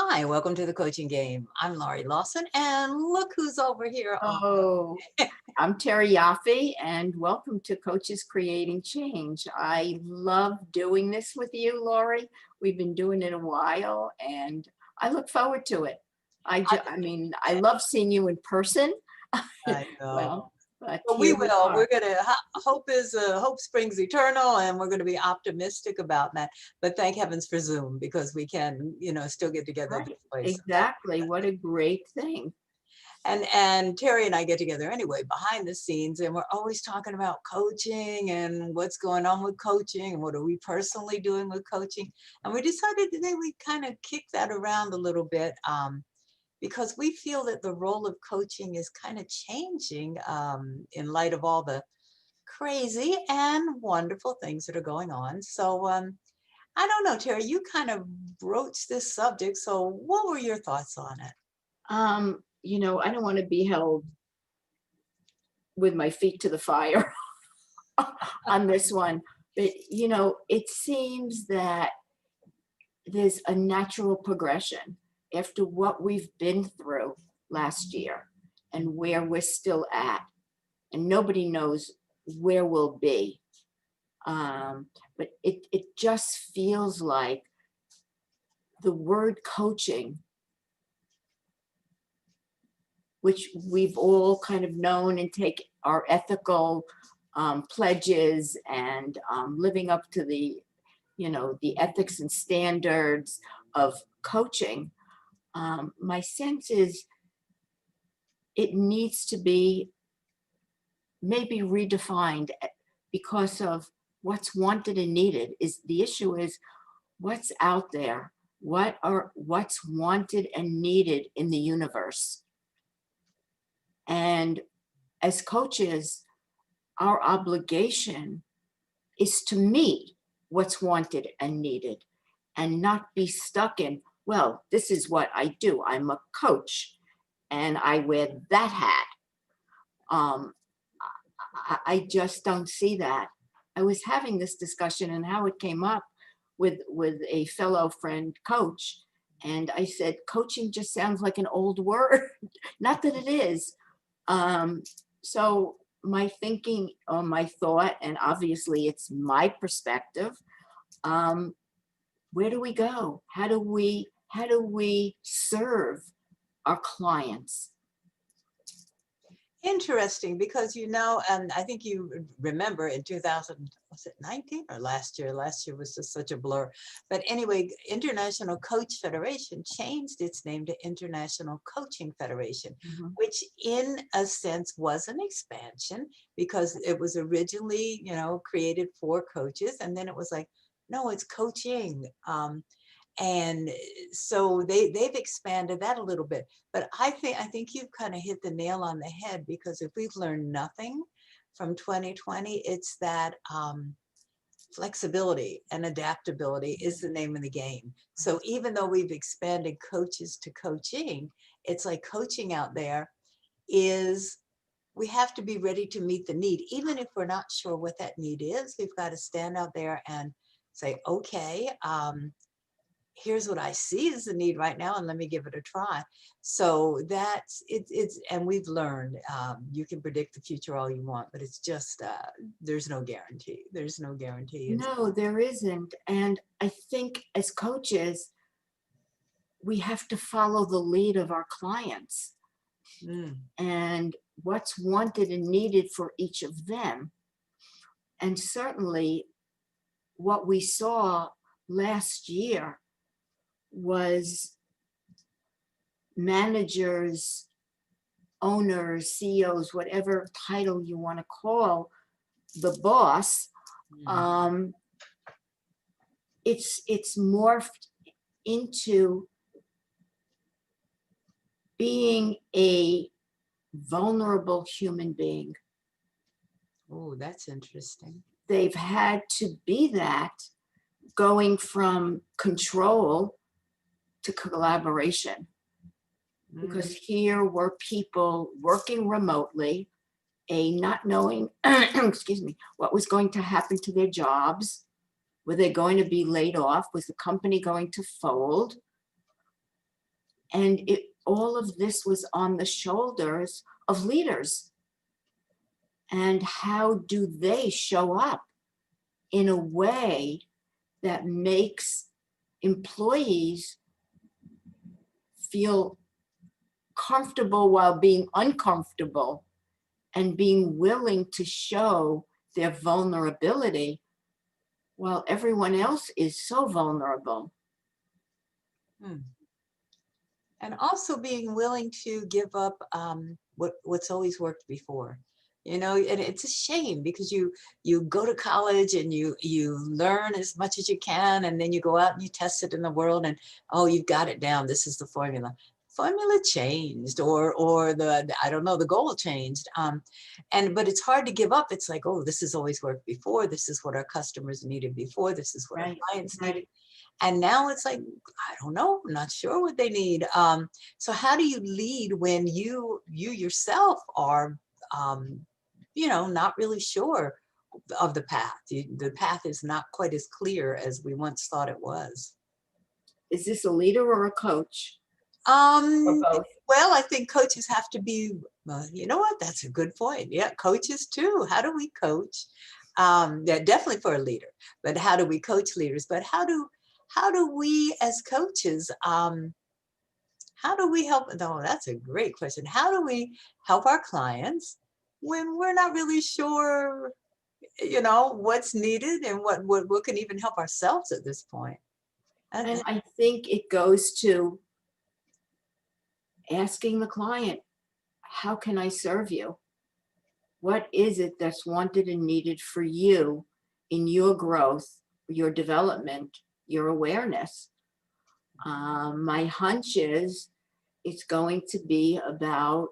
Hi, welcome to the coaching game. I'm Laurie Lawson, and look who's over here on. Oh, I'm Terry Yoffe, and welcome to Coaches Creating Change. I love doing this with you, Laurie. We've been doing it a while, and I look forward to it. I love seeing you in person. I know. Well, but But we here we will. are. We're gonna. Hope springs eternal, and we're gonna be optimistic about that. But thank heavens for Zoom because we can, still get together this Right, way. So exactly. What a great thing. and Terry and I get together anyway behind the scenes, and we're always talking about coaching and what's going on with coaching and what are we personally doing with coaching. And we decided today we kind of kick that around a little bit. Because we feel that the role of coaching is kind of changing in light of all the crazy and wonderful things that are going on. So I don't know, Terry, you kind of broached this subject. So what were your thoughts on it? I don't want to be held with my feet to the fire on this one, but it seems that there's a natural progression after what we've been through last year and where we're still at, and nobody knows where we'll be. But it just feels like the word coaching, which we've all kind of known and take our ethical pledges and living up to the ethics and standards of coaching. My sense is it needs to be maybe redefined because of what's wanted and needed. Is the issue is what's out there, what's wanted and needed in the universe. And as coaches, our obligation is to meet what's wanted and needed and not be stuck in, well, this is what I do. I'm a coach and I wear that hat. Um, I just don't see that. I was having this discussion and how it came up with a fellow friend coach. And I said, coaching just sounds like an old word. Not that it is. So my thinking or my thought, and obviously it's my perspective, where do we go? How do we serve our clients? Interesting, because and I think you remember in 2000, was it 19 or last year? Last year was just such a blur. But anyway, International Coach Federation changed its name to International Coaching Federation, Mhm. which in a sense was an expansion because it was originally, created for coaches. And then it was like, no, it's coaching. And so they've expanded that a little bit, but I think you've kind of hit the nail on the head, because if we've learned nothing from 2020, it's that flexibility and adaptability is the name of the game. So even though we've expanded coaches to coaching, it's like coaching out there is, we have to be ready to meet the need. Even if we're not sure what that need is, we've got to stand out there and say, okay, here's what I see as the need right now, and let me give it a try. So that's it. And we've learned you can predict the future all you want, but it's just there's no guarantee. There's no guarantee. No, there isn't. And I think as coaches, we have to follow the lead of our clients and what's wanted and needed for each of them. And certainly what we saw last year was managers, owners, CEOs, whatever title you want to call the boss, um, it's morphed into being a vulnerable human being. Oh, that's interesting. They've had to be that, going from control to collaboration. Because here were people working remotely, not knowing, excuse me, what was going to happen to their jobs. Were they going to be laid off? Was the company going to fold? And all of this was on the shoulders of leaders. And how do they show up in a way that makes employees feel comfortable while being uncomfortable, and being willing to show their vulnerability while everyone else is so vulnerable? Hmm. And also being willing to give up what's always worked before. You know, and it's a shame because you go to college and you learn as much as you can, and then you go out and you test it in the world, and oh, you've got it down. This is the formula. Formula changed, or the I don't know, the goal changed. But it's hard to give up. It's like, oh, this has always worked before. This is what our customers needed before. This is what our Right, clients right. needed. And now it's like, I don't know, I'm not sure what they need. So how do you lead when you yourself are, um, not really sure of the path? The path is not quite as clear as we once thought it was. Is this a leader or a coach, or Um, both? well, I think coaches have to be, you know what? That's a good point. Yeah, coaches too. How do we coach? Yeah, definitely for a leader, but how do we coach leaders? But how do we as coaches, how do we help? No, that's a great question. How do we help our clients when we're not really sure, what's needed and what can even help ourselves at this point? And I think it goes to asking the client, how can I serve you? What is it that's wanted and needed for you in your growth, your development, your awareness? My hunch is it's going to be about,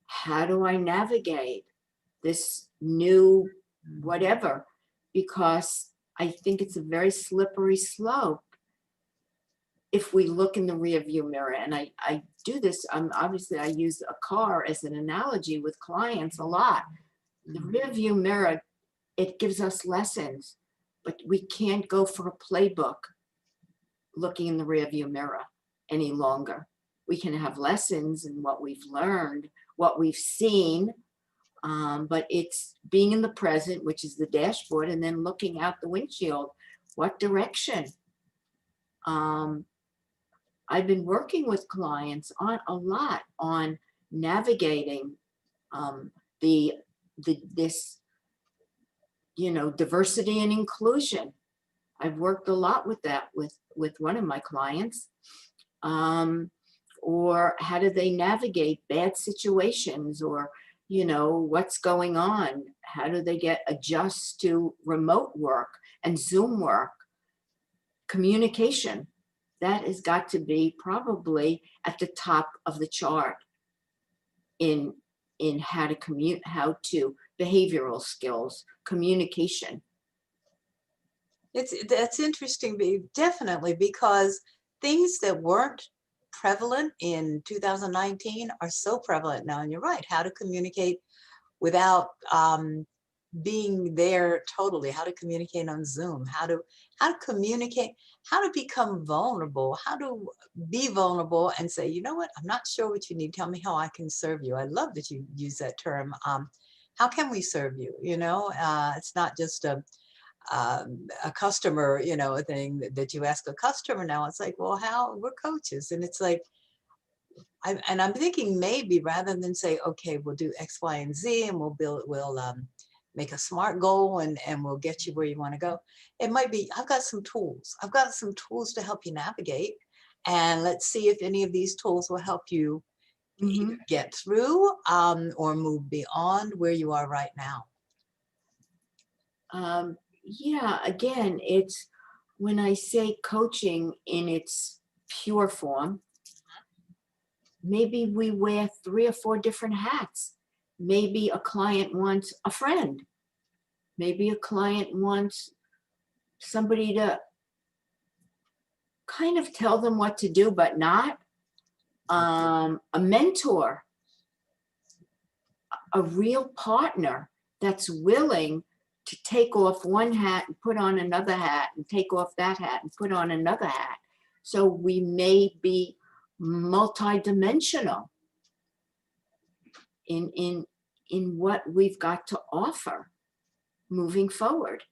how do I navigate this new whatever? Because I think it's a very slippery slope if we look in the rear view mirror. And I do this, obviously I use a car as an analogy with clients a lot. The rear view mirror, it gives us lessons, but we can't go for a playbook looking in the rear view mirror any longer. We can have lessons in what we've learned, what we've seen, but it's being in the present, which is the dashboard, and then looking out the windshield. What direction? I've been working with clients on a lot on navigating the this diversity and inclusion. I've worked a lot with that with one of my clients. Or how do they navigate bad situations, or what's going on? How do they adjust to remote work and Zoom work? Communication, that has got to be probably at the top of the chart in how to behavioral skills, communication. That's interesting, definitely, because things that weren't prevalent in 2019 are so prevalent now. And you're right, how to communicate without being there totally, how to communicate on Zoom, how to communicate, how to become vulnerable, how to be vulnerable and say, you know what, I'm not sure what you need. Tell me how I can serve you. I love that you use that term. How can we serve you? It's not just a customer, a thing that you ask a customer now. It's like, well, how we're coaches. And it's like, I'm thinking maybe rather than say, okay, we'll do X, Y, and Z, and we'll make a SMART goal, and we'll get you where you want to go. It might be, I've got some tools. I've got some tools to help you navigate. And let's see if any of these tools will help you either get through or move beyond where you are right now. Yeah, again, it's when I say coaching in its pure form, maybe we wear 3 or 4 different hats. Maybe a client wants a friend. Maybe a client wants somebody to kind of tell them what to do, but not. A mentor, a real partner that's willing to take off one hat and put on another hat and take off that hat and put on another hat. So we may be multidimensional in what we've got to offer moving forward.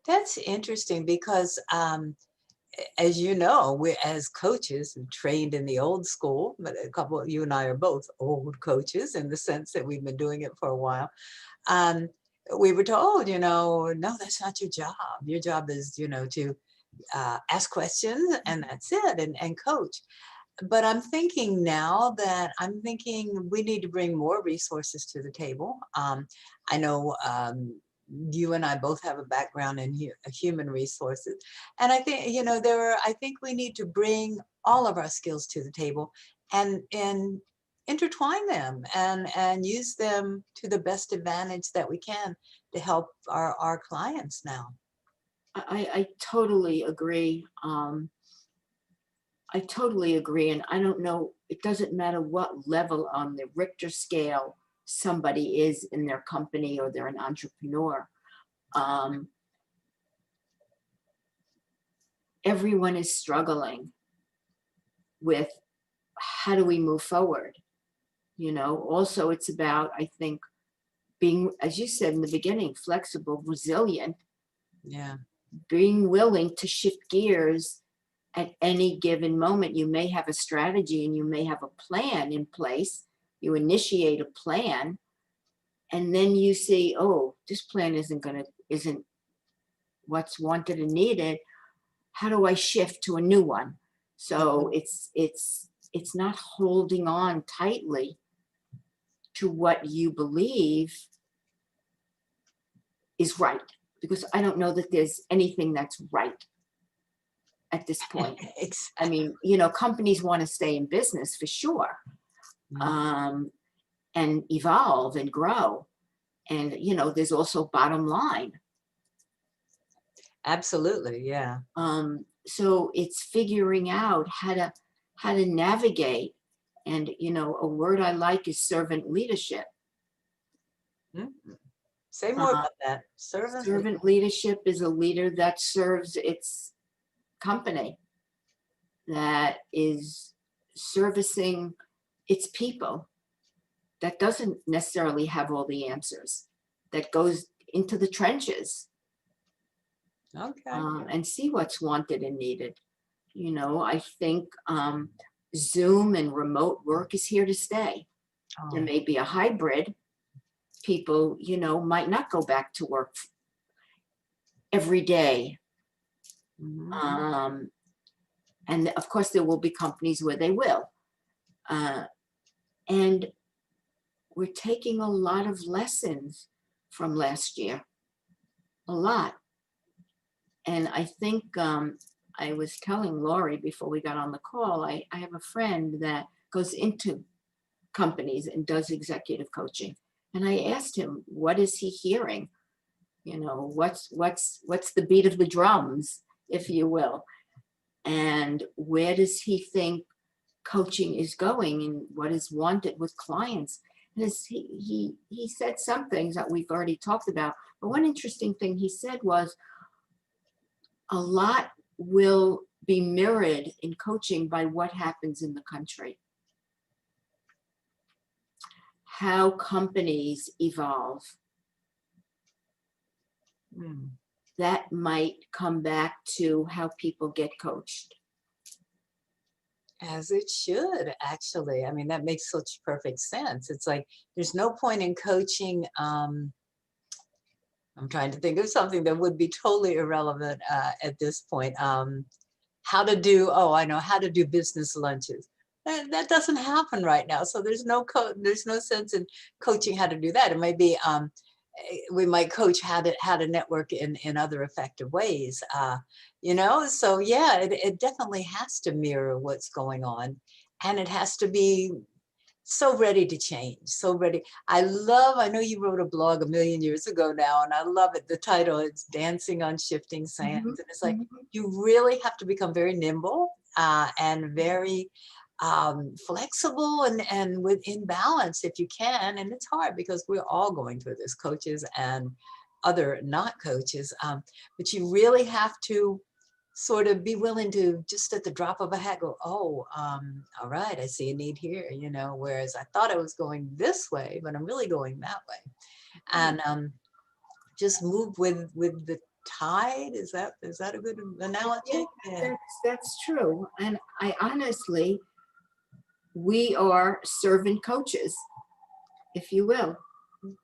That's interesting because, as you know, we as coaches and trained in the old school, but a couple of you and I are both old coaches in the sense that we've been doing it for a while. Um, we were told, no, that's not your job. Your job is, to ask questions and that's it, and coach. But I'm thinking now that we need to bring more resources to the table. I know you and I both have a background in human resources. And I think, I think we need to bring all of our skills to the table and intertwine them and use them to the best advantage that we can to help our clients now. I totally agree. I totally agree. And I don't know, it doesn't matter what level on the Richter scale somebody is in their company or they're an entrepreneur. Everyone is struggling with how do we move forward? Also it's about, I think, being, as you said in the beginning, flexible, resilient, Yeah. being willing to shift gears at any given moment. You may have a strategy and you may have a plan in place. You initiate a plan and then you see, oh, this plan isn't what's wanted and needed. How do I shift to a new one? So it's not holding on tightly to what you believe is right, because I don't know that there's anything that's right at this point. I mean, companies want to stay in business for sure, and evolve and grow. And, there's also bottom line. Absolutely. Yeah. So it's figuring out how to navigate. And, a word I like is servant leadership. Mm-hmm. Say more about that. Servant leadership is a leader that serves its company, that is servicing its people, that doesn't necessarily have all the answers, that goes into the trenches, and see what's wanted and needed. I think Zoom and remote work is here to stay. There may be a hybrid. People, might not go back to work every day. And of course, there will be companies where they will. And we're taking a lot of lessons from last year, a lot. And I think I was telling Laurie before we got on the call, I have a friend that goes into companies and does executive coaching. And I asked him, what is he hearing? What's the beat of the drums, if you will? And where does he think coaching is going and what is wanted with clients? And he said some things that we've already talked about. But one interesting thing he said was, a lot will be mirrored in coaching by what happens in the country. How companies evolve. That might come back to how people get coached. As it should, actually. I mean, that makes such perfect sense. It's like, there's no point in coaching. I'm trying to think of something that would be totally irrelevant at this point. How to do business lunches. That doesn't happen right now. So there's no sense in coaching how to do that. It might be, we might coach how to network in other effective ways. So yeah, it definitely has to mirror what's going on, and it has to be so ready to change, so ready. I know you wrote a blog a million years ago now, and I love it. The title, it's Dancing on Shifting Sands. And it's like, you really have to become very nimble and very flexible and within balance if you can. And it's hard because we're all going through this, coaches and other not coaches. But you really have to sort of be willing to just at the drop of a hat go, oh, all right, I see a need here, you know, whereas I thought I was going this way, but I'm really going that way. And just move with the tide. Is that a good Yeah, analogy? Yeah. that's true. And I honestly, we are servant coaches, if you will.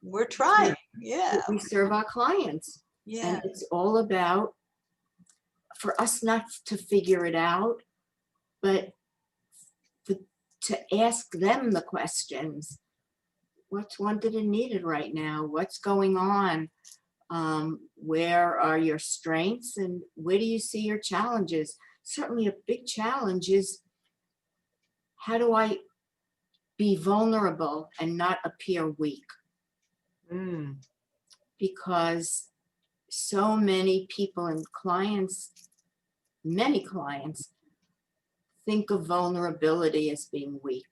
We're trying. Yeah. We serve our clients. Yeah. And it's all about, for us not to figure it out, but for, to ask them the questions. What's wanted and needed right now? What's going on? Where are your strengths and where do you see your challenges? Certainly a big challenge is, how do I be vulnerable and not appear weak? Mm. Because so many people and clients, many clients, think of vulnerability as being weak.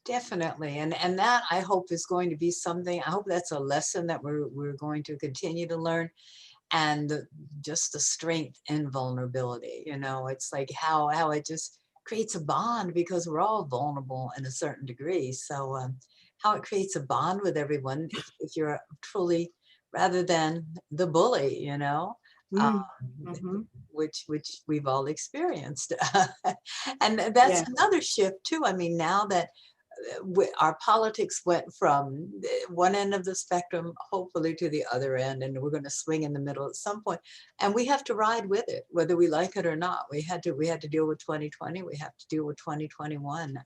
Definitely. And that I hope is going to be something, I hope that's a lesson that we're going to continue to learn. And just the strength in vulnerability, you know, it's like how it just creates a bond because we're all vulnerable in a certain degree. So how it creates a bond with everyone if you're truly, rather than the bully, you know, um, Mm. Mhm. which we've all experienced. And that's Yeah. another shift too. I mean, now that our politics went from one end of the spectrum, hopefully to the other end, and we're going to swing in the middle at some point. And we have to ride with it, whether we like it or not. We had to deal with 2020. We have to deal with 2021.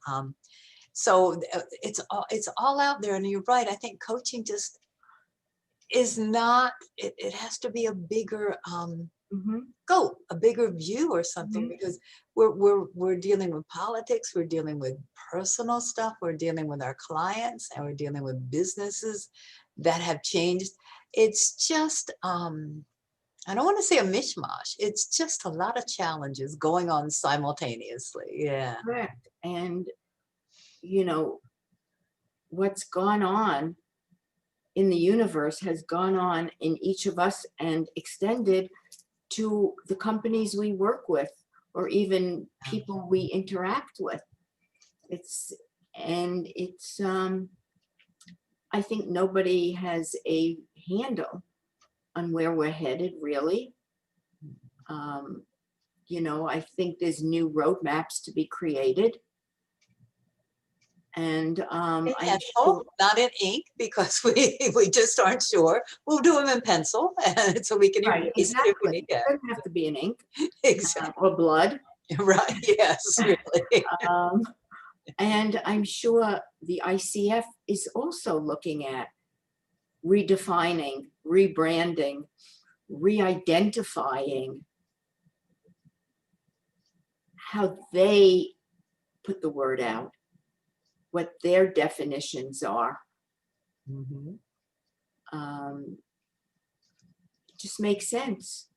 So it's all out there. And you're right. I think coaching just is not. It has to be a bigger Mhm. scope, a bigger view or something, Mhm. because we're dealing with politics, we're dealing with personal stuff, we're dealing with our clients, and we're dealing with businesses that have changed. It's just I don't want to say a mishmash. It's just a lot of challenges going on simultaneously. Yeah. Correct. And you know, what's gone on in the universe has gone on in each of us and extended to the companies we work with or even people we interact with. It's and it's I think nobody has a handle on where we're headed really. Um, you know, I think there's new roadmaps to be created. And In I'm pencil, sure, not in ink, because we just aren't sure. We'll do them in pencil, and so we can right, erase it if we exactly. need. It Yeah, doesn't have to be in ink exactly. or blood. Right. Yes, really. Um, and I'm sure the ICF is also looking at redefining, rebranding, re-identifying how they put the word out, what their definitions are. Mhm. Um, just makes sense.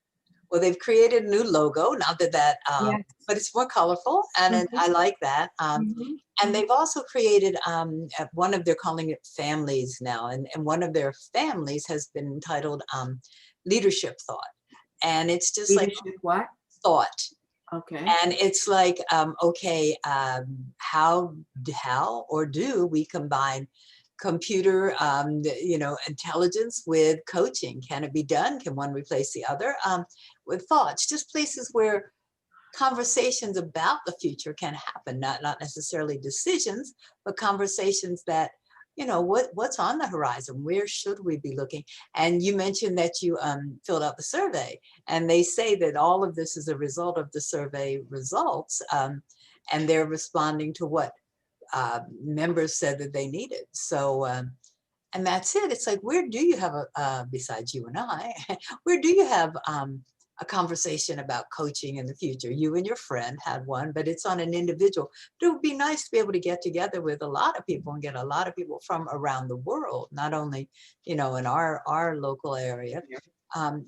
Well, they've created a new logo, not that, Yes. but it's more colorful, and I Mhm, like that. mhm, And mhm. they've also created one of, they're calling it families now, and one of their families has been entitled Leadership Thought, and it's just like Leadership what? thought. Okay. And it's like, okay, how or do we combine computer, intelligence with coaching? Can it be done? Can one replace the other? With thoughts, just places where conversations about the future can happen, not necessarily decisions, but conversations that, what's on the horizon, where should we be looking? And you mentioned that you filled out the survey, and they say that all of this is a result of the survey results, and they're responding to what members said that they needed. So and that's it. It's like, where do you have besides you and I, where do you have a conversation about coaching in the future? You and your friend had one, but it's on an individual. But it would be nice to be able to get together with a lot of people and get a lot of people from around the world, not only, in our local area,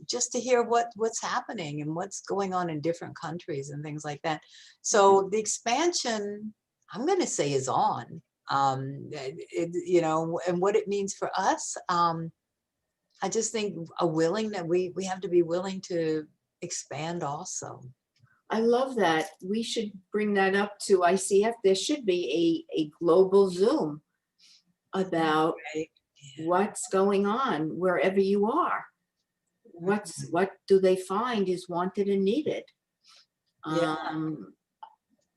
just to hear what's happening and what's going on in different countries and things like that. So the expansion, I'm going to say, is on. And what it means for us. I just think a willing that we have to be willing to expand also. I love that. We should bring that up to ICF. There should be a global Zoom about Right? what's going on wherever you are. What do they find is wanted and needed? Yeah.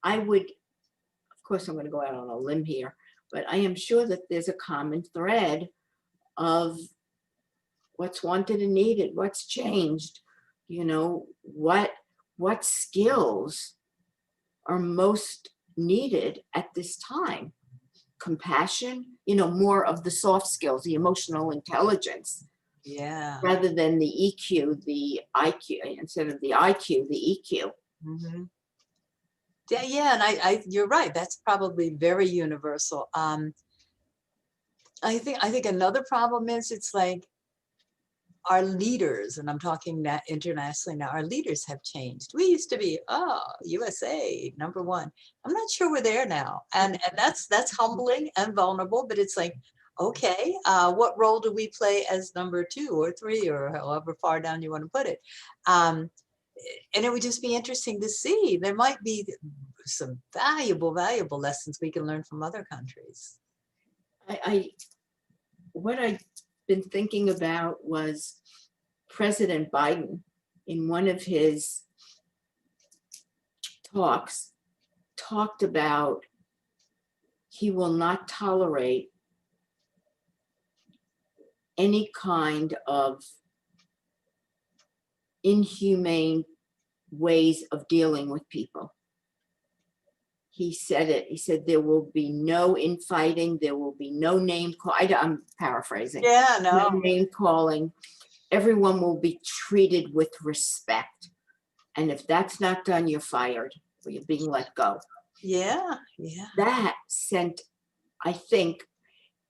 I would, of course, I'm going to go out on a limb here, but I am sure that there's a common thread of what's wanted and needed, what's changed, what skills are most needed at this time. Compassion, more of the soft skills, the emotional intelligence, Yeah. rather than the EQ, the IQ, instead of the IQ, the EQ. Mhm. Yeah, yeah, and you're right. That's probably very universal. I think another problem is it's like our leaders, and I'm talking that internationally now, our leaders have changed. We used to be, USA, number one. I'm not sure we're there now. And that's humbling and vulnerable, but it's like, okay, what role do we play as number two or three or however far down you want to put it? Um, and it would just be interesting to see. There might be some valuable, valuable lessons we can learn from other countries. I what I've been thinking about was President Biden in one of his talks talked about he will not tolerate any kind of inhumane ways of dealing with people. He said it. He said there will be no infighting. There will be no name call. I'm paraphrasing. Yeah, No no. name calling. Everyone will be treated with respect. And if that's not done, you're fired or you're being let go. Yeah, yeah. That sent, I think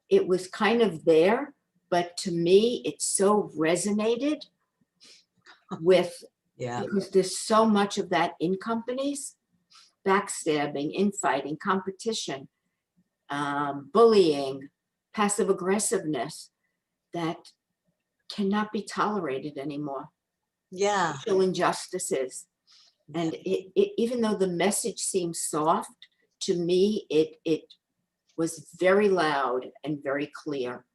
it was kind of there, but to me, it so resonated with, Yeah. because there's so much of that in companies, backstabbing, infighting, competition, bullying, passive aggressiveness that cannot be tolerated anymore. Yeah. Social injustices. And even though the message seems soft, to me, it was very loud and very clear.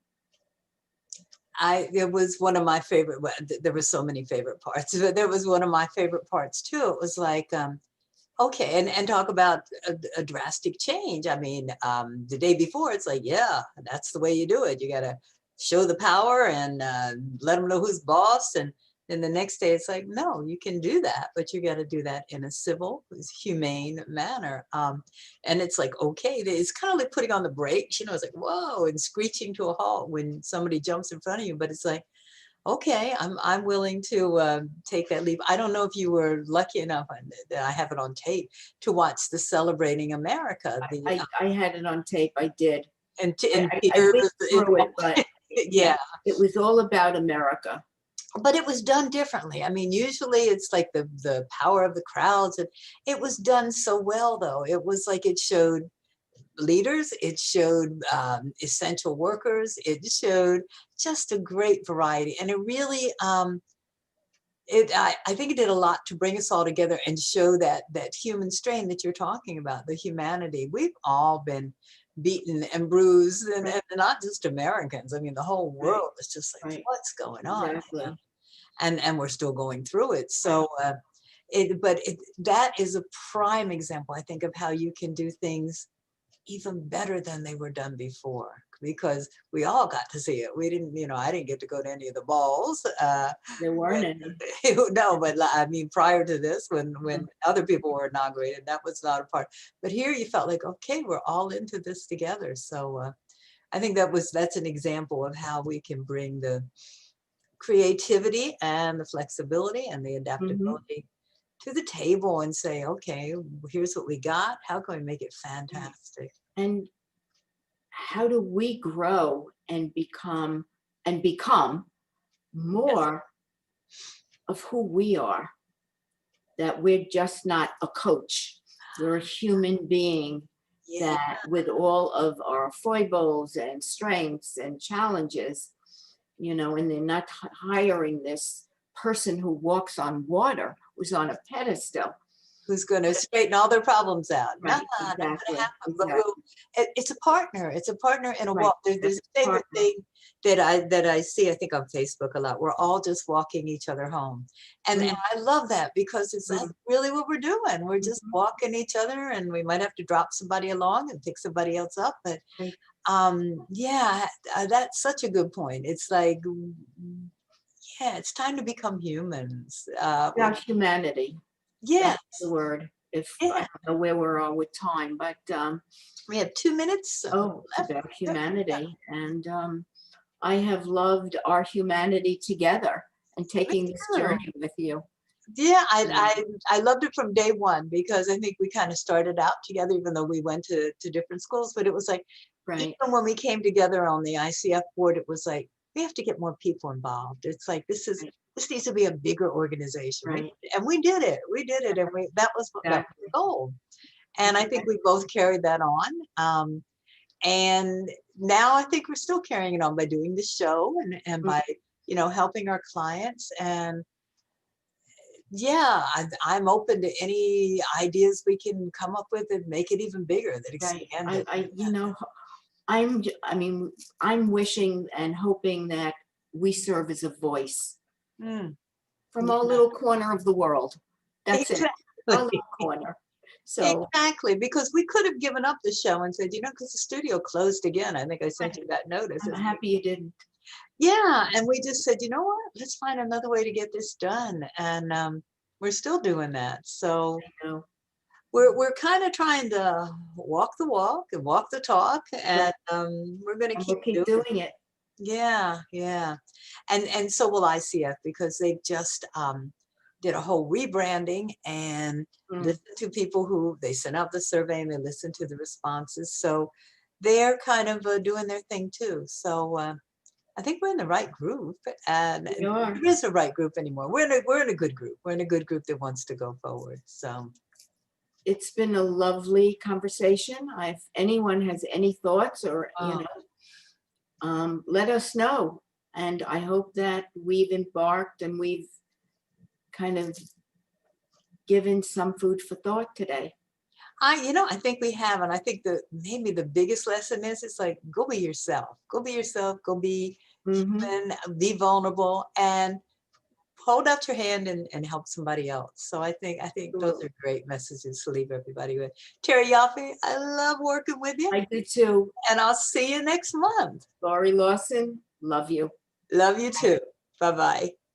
It was one of my favorite, there were so many favorite parts, but there was one of my favorite parts too. It was like, okay, and talk about a drastic change. I mean, the day before, it's like, yeah, that's the way you do it. You got to show the power and let them know who's boss. And then the next day, it's like, no, you can do that, but you got to do that in a civil, humane manner. And it's like, okay, it's kind of like putting on the brakes. It's like, whoa, and screeching to a halt when somebody jumps in front of you. But it's like, okay, I'm willing to take that leap. I don't know if you were lucky enough that I have it on tape to watch the Celebrating America. I had it on tape. I did. And I Peter, went through it, but yeah, it was all about America. but it was done differently. I mean, usually it's like the power of the crowds, and it was done so well though. It was like it showed leaders, it showed essential workers, it showed just a great variety, and it really I think it did a lot to bring us all together and show that human strain that you're talking about, the humanity. We've all been beaten and bruised, and not just Americans. I mean, the whole world is just like, Right. what's going on? Exactly. And we're still going through it. So that is a prime example, I think, of how you can do things even better than they were done before, because we all got to see it. We didn't, I didn't get to go to any of the balls. There weren't any. No, but I mean, prior to this, when other people were inaugurated, that was not a part. But here you felt like, okay, we're all into this together. So I think that's an example of how we can bring the creativity and the flexibility and the adaptability to the table and say, okay, here's what we got. How can we make it fantastic? And how do we grow and become more of who we are? That we're just not a coach. We're a human being Yeah. that with all of our foibles and strengths and challenges, you know, and they're not hiring this person who walks on water, who's on a pedestal. Who's going to straighten all their problems out. No, Right, not going to exactly, happen. But exactly. it's a partner. It's a partner in a Right, walk. There's that's a favorite partner. thing that I see, I think on Facebook a lot. We're all just walking each other home. And Mm, I love that because that's mm, really what we're doing. We're just mhm. walking each other, and we might have to drop somebody along and pick somebody else up. But Right. yeah, that's such a good point. It's like, yeah, it's time to become humans. About humanity, Yes, that's the word. If I yeah. don't know where we're on with time, but We have 2 minutes oh, it's left. about Yeah. humanity. And I have loved our humanity together and Me taking this too. journey with you. Yeah, Um, I loved it from day one because I think we kind of started out together, even though we went to different schools. But it was like, right, even when we came together on the ICF board, it was like, we have to get more people involved. It's like, right, this needs to be a bigger organization. right. And we did it. We did it. And that was the Exactly. goal. And I think Exactly. we both carried that on. And now I think we're still carrying it on by doing the show and Mm, by, helping our clients. And yeah, I'm open to any ideas we can come up with and make it even bigger, that right. expand it. You know, I mean, I'm wishing and hoping that we serve as a voice Mm, from our yeah, little corner of the world. That's it, our exactly. little corner. So Exactly, because we could have given up the show and said, because the studio closed again. I think I sent right, you that notice. I'm happy you didn't. Yeah, and we just said, you know what? Let's find another way to get this done. And we're still doing that. So I know. we're kind of trying to walk the walk and walk the talk, Right, and we're going to and keep we'll keep doing. doing it. Yeah, yeah. And so will ICF because they just did a whole rebranding and Mm, listened to people who they sent out the survey and they listened to the responses. So they're kind of doing their thing too. So I think we're in the right group, and we are. there is a right group anymore. We're in a good group. We're in a good group that wants to go forward. So It's been a lovely conversation. If anyone has any thoughts or, oh, let us know. And I hope that we've embarked and we've kind of given some food for thought today. I think we have, and I think that maybe the biggest lesson is it's like go be yourself. Go be yourself. Go be Hmm. human. Be vulnerable, and hold out your hand and help somebody else. So I think those are great messages to leave everybody with. Terry Yoffe, I love working with you, I do too. and I'll see you next month. Laurie Lawson, love you. Love you too. Bye bye.